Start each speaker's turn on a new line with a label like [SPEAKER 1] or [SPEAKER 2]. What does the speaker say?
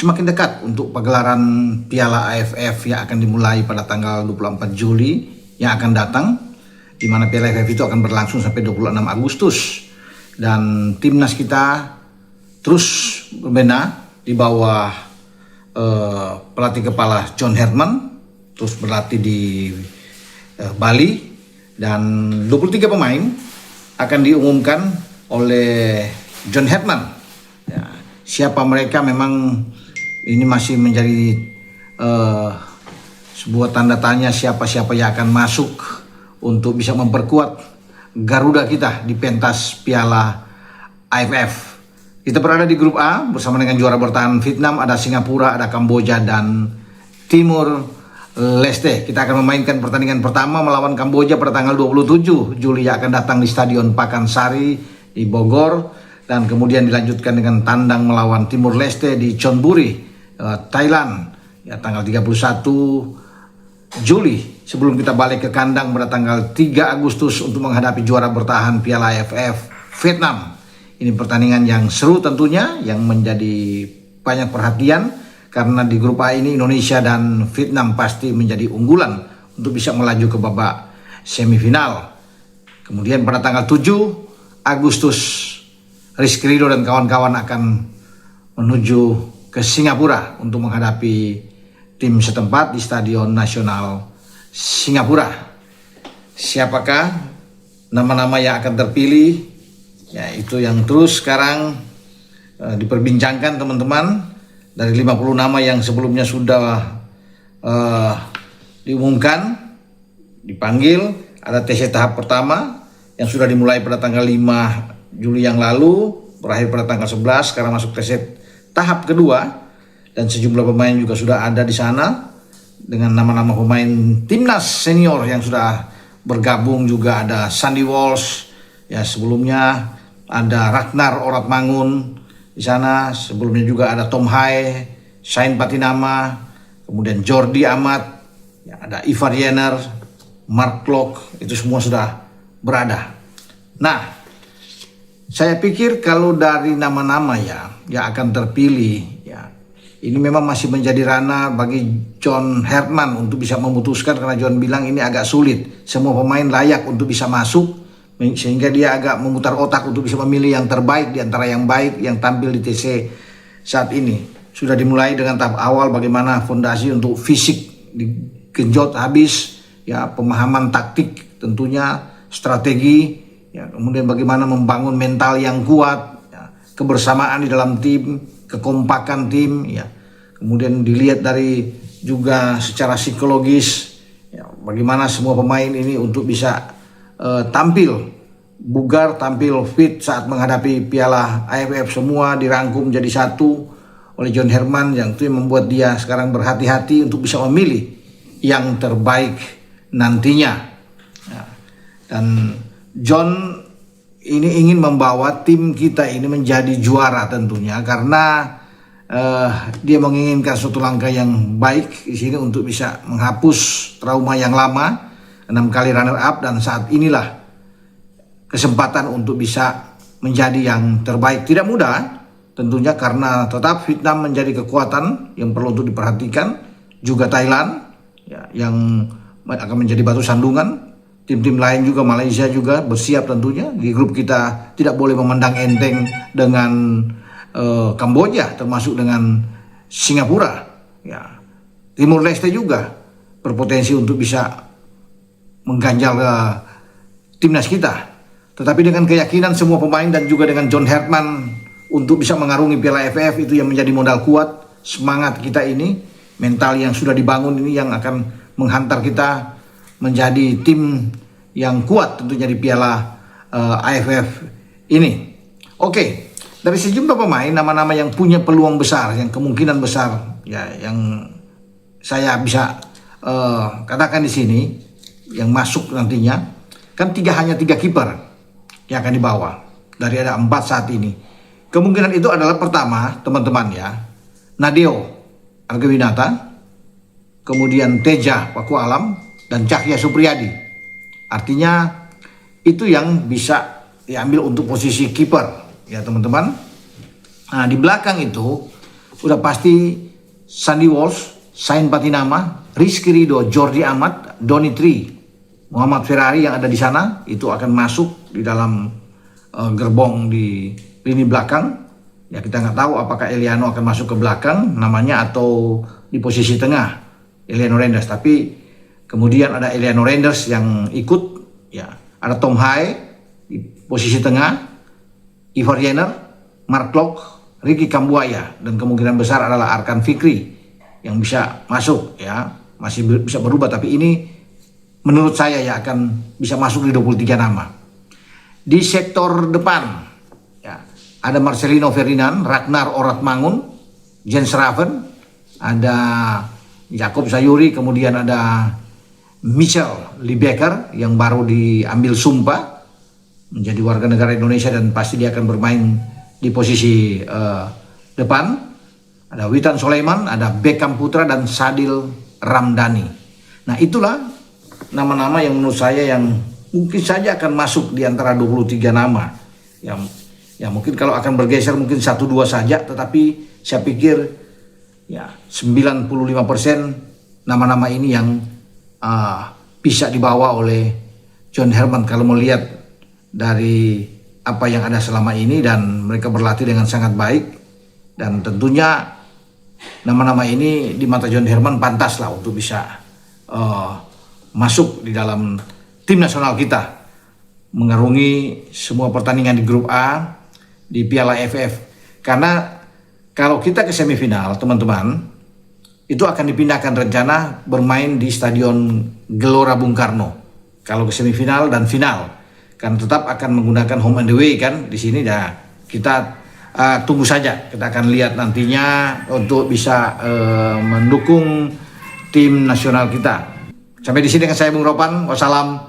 [SPEAKER 1] semakin dekat untuk pagelaran Piala AFF yang akan dimulai pada tanggal 24 Juli yang akan datang, di mana Piala AFF itu akan berlangsung sampai 26 Agustus. Dan timnas kita terus berbenah di bawah pelatih kepala John Herdman, terus berlatih di Bali, dan 23 pemain akan diumumkan oleh John Herdman. Ya, siapa mereka memang ini masih menjadi sebuah tanda tanya, siapa-siapa yang akan masuk untuk bisa memperkuat Garuda kita di pentas Piala AFF. Kita berada di grup A bersama dengan juara bertahan Vietnam, ada Singapura, ada Kamboja, dan Timur Leste. Kita akan memainkan pertandingan pertama melawan Kamboja pada tanggal 27 Juli yang akan datang di Stadion Pakansari di Bogor, dan kemudian dilanjutkan dengan tandang melawan Timur Leste di Chonburi, Thailand ya, tanggal 31 Juli, sebelum kita balik ke kandang pada tanggal 3 Agustus untuk menghadapi juara bertahan Piala AFF Vietnam. Ini pertandingan yang seru tentunya, yang menjadi banyak perhatian, karena di grup A ini Indonesia dan Vietnam pasti menjadi unggulan untuk bisa melaju ke babak semifinal. Kemudian pada tanggal 7 Agustus Rizky Ridho dan kawan-kawan akan menuju ke Singapura untuk menghadapi tim setempat di Stadion Nasional Singapura. Siapakah nama-nama yang akan terpilih? Ya, itu yang terus sekarang diperbincangkan teman-teman. Dari 50 nama yang sebelumnya sudah diumumkan, dipanggil, ada TC tahap pertama yang sudah dimulai pada tanggal 5 Juli yang lalu, berakhir pada tanggal 11, sekarang masuk TC tahap kedua, dan sejumlah pemain juga sudah ada di sana dengan nama-nama pemain timnas senior yang sudah bergabung. Juga ada Sandy Walsh, ya sebelumnya ada Ragnar Oratmangun di sana, sebelumnya juga ada Tom Hai, Shane Patinama, kemudian Jordi Amat, ya, ada Ivar Jenner, Mark Klok, itu semua sudah berada. Nah, saya pikir kalau dari nama-nama yang akan terpilih, ya ini memang masih menjadi ranah bagi John Herdman untuk bisa memutuskan, karena John bilang ini agak sulit. Semua pemain layak untuk bisa masuk, sehingga dia agak memutar otak untuk bisa memilih yang terbaik di antara yang baik yang tampil di TC saat ini. Sudah dimulai dengan tahap awal bagaimana fondasi untuk fisik digenjot habis, ya pemahaman taktik tentunya, strategi, ya kemudian bagaimana membangun mental yang kuat, ya, kebersamaan di dalam tim, kekompakan tim, ya kemudian dilihat dari juga secara psikologis, ya, bagaimana semua pemain ini untuk bisa tampil bugar, tampil fit saat menghadapi Piala AFF. Semua dirangkum jadi satu oleh John Herdman, yang itu membuat dia sekarang berhati-hati untuk bisa memilih yang terbaik nantinya. Ya. Dan John ini ingin membawa tim kita ini menjadi juara tentunya, karena dia menginginkan suatu langkah yang baik di sini untuk bisa menghapus trauma yang lama, 6 kali runner up, dan saat inilah kesempatan untuk bisa menjadi yang terbaik. Tidak mudah tentunya, karena tetap Vietnam menjadi kekuatan yang perlu untuk diperhatikan, juga Thailand ya, yang akan menjadi batu sandungan. Tim-tim lain juga, Malaysia juga bersiap tentunya. Di grup kita tidak boleh memandang enteng dengan Kamboja, termasuk dengan Singapura. Ya. Timur Leste juga berpotensi untuk bisa mengganjal timnas kita. Tetapi dengan keyakinan semua pemain dan juga dengan John Herdman untuk bisa mengarungi Piala AFF, itu yang menjadi modal kuat. Semangat kita ini, mental yang sudah dibangun ini yang akan menghantar kita menjadi tim yang kuat tentunya di Piala AFF ini. Oke, dari sejumlah pemain, nama-nama yang punya peluang besar, yang kemungkinan besar, ya yang saya bisa katakan di sini, yang masuk nantinya, kan hanya tiga kiper yang akan dibawa dari ada 4 saat ini. Kemungkinan itu adalah pertama teman-teman ya, Nadeo Argawinata, kemudian Teja Paku Alam, dan Cahya Supriyadi. Artinya itu yang bisa diambil untuk posisi kiper ya teman-teman. Nah, di belakang itu udah pasti Sandy Walsh, Sain Patinama, Rizky Ridho, Jordi Amat, Donny Tri, Muhammad Ferrari yang ada di sana itu akan masuk di dalam gerbong di lini belakang. Ya, kita nggak tahu apakah Eliano akan masuk ke belakang namanya atau di posisi tengah Eliano Renders. Tapi kemudian ada Eliano Renders yang ikut, ya ada Tom Hai di posisi tengah, Ivar Jenner, Mark Klok, Ricky Kambuaya, dan kemungkinan besar adalah Arkan Fikri yang bisa masuk, ya masih bisa berubah, tapi ini menurut saya ya akan bisa masuk di 23 nama. Di sektor depan ya ada Marcelino Ferdinand, Ragnar Oratmangun, Jens Raven, ada Jakob Sayuri, kemudian ada Michel Liebecker yang baru diambil sumpah menjadi warga negara Indonesia dan pasti dia akan bermain di posisi depan. Ada Witan Sulaiman, ada Beckham Putra dan Sadil Ramdhani. Nah, itulah nama-nama yang menurut saya yang mungkin saja akan masuk di antara 23 nama. Ya mungkin kalau akan bergeser mungkin 1-2 saja, tetapi saya pikir ya 95% nama-nama ini yang bisa dibawa oleh John Herman kalau melihat dari apa yang ada selama ini, dan mereka berlatih dengan sangat baik, dan tentunya nama-nama ini di mata John Herman pantas lah untuk bisa masuk di dalam tim nasional kita, mengarungi semua pertandingan di grup A di Piala AFF. Karena kalau kita ke semifinal, teman-teman, itu akan dipindahkan rencana bermain di Stadion Gelora Bung Karno kalau ke semifinal dan final. Kan tetap akan menggunakan home and away kan di sini. Ya kita tunggu saja, kita akan lihat nantinya untuk bisa mendukung tim nasional kita. Sampai di sini dengan saya Bung Ropan. Wassalam.